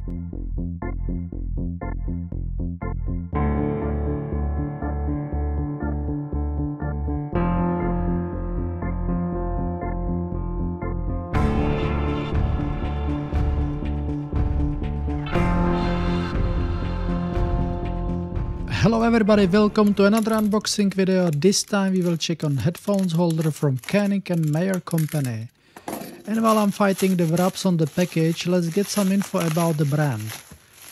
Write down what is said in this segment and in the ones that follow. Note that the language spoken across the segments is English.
Hello everybody, welcome to another unboxing video. This time we will check on headphones holder from Koenig & Mayer company. And while I'm fighting the wraps on the package, let's get some info about the brand.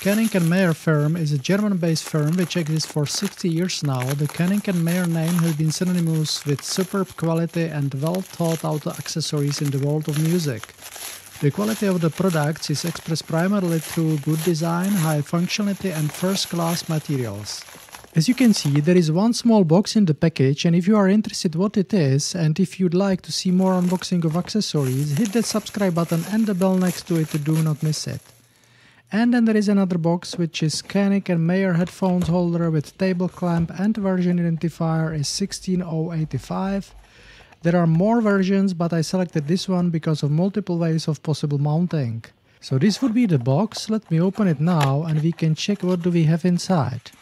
Koenig & Mayer firm is a German-based firm which exists for 60 years now. The Koenig & Mayer name has been synonymous with superb quality and well-thought-out accessories in the world of music. The quality of the products is expressed primarily through good design, high functionality and first-class materials. As you can see, there is one small box in the package, and if you are interested what it is and if you'd like to see more unboxing of accessories, hit that subscribe button and the bell next to it to do not miss it. And then there is another box which is Koenig & Mayer headphones holder with table clamp and version identifier is 16085. There are more versions, but I selected this one because of multiple ways of possible mounting. So this would be the box. Let me open it now and we can check what do we have inside.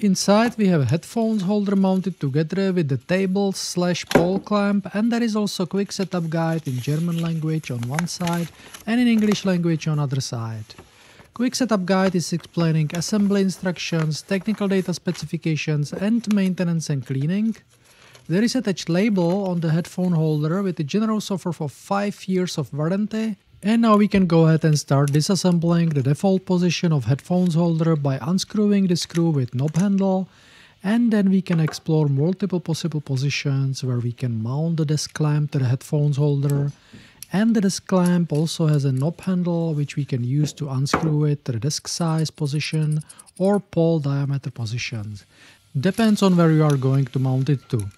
Inside we have a headphones holder mounted together with the table/pole clamp, and there is also a quick setup guide in German language on one side and in English language on other side. Quick setup guide is explaining assembly instructions, technical data specifications and maintenance and cleaning. There is attached label on the headphone holder with a generous offer for 5 years of warranty. And now we can go ahead and start disassembling the default position of headphones holder by unscrewing the screw with knob handle, and then we can explore multiple possible positions where we can mount the desk clamp to the headphones holder, and the desk clamp also has a knob handle which we can use to unscrew it to the desk size position or pole diameter positions. Depends on where you are going to mount it to.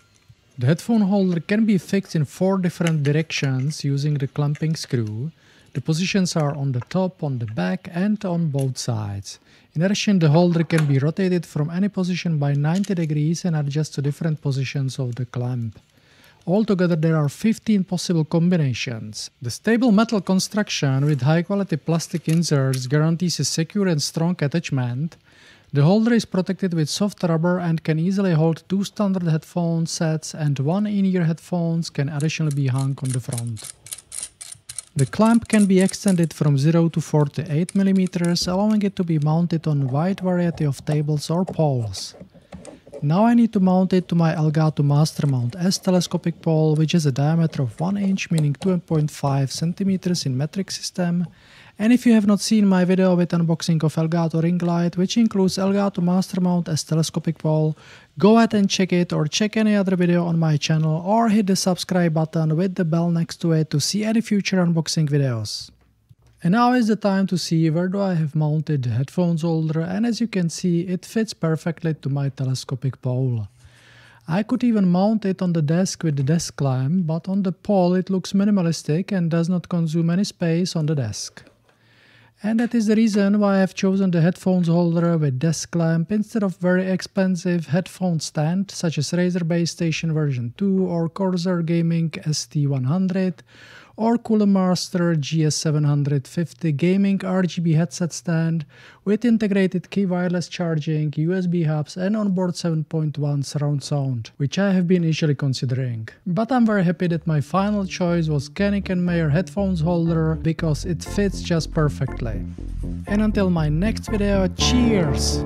The headphone holder can be fixed in 4 different directions using the clamping screw. The positions are on the top, on the back and on both sides. In addition, the holder can be rotated from any position by 90 degrees and adjust to different positions of the clamp. Altogether there are 15 possible combinations. The stable metal construction with high quality plastic inserts guarantees a secure and strong attachment. The holder is protected with soft rubber and can easily hold 2 standard headphone sets, and 1 in-ear headphones can additionally be hung on the front. The clamp can be extended from 0 to 48 mm, allowing it to be mounted on a wide variety of tables or poles. Now I need to mount it to my Elgato Master Mount S telescopic pole, which has a diameter of 1 inch, meaning 2.5 cm in metric system. And if you have not seen my video with unboxing of Elgato ring light, which includes Elgato Master Mount S telescopic pole, go ahead and check it, or check any other video on my channel, or hit the subscribe button with the bell next to it to see any future unboxing videos. And now is the time to see where do I have mounted the headphones holder, and as you can see it fits perfectly to my telescopic pole. I could even mount it on the desk with the desk clamp, but on the pole it looks minimalistic and does not consume any space on the desk. And that is the reason why I have chosen the headphones holder with desk clamp instead of very expensive headphone stand such as Razer Base Station version 2 or Corsair Gaming ST100 or Cooler Master GS750 gaming RGB headset stand with integrated key wireless charging, USB hubs and onboard 7.1 surround sound, which I have been initially considering. But I'm very happy that my final choice was Koenig & Mayer headphones holder because it fits just perfectly. And until my next video, cheers!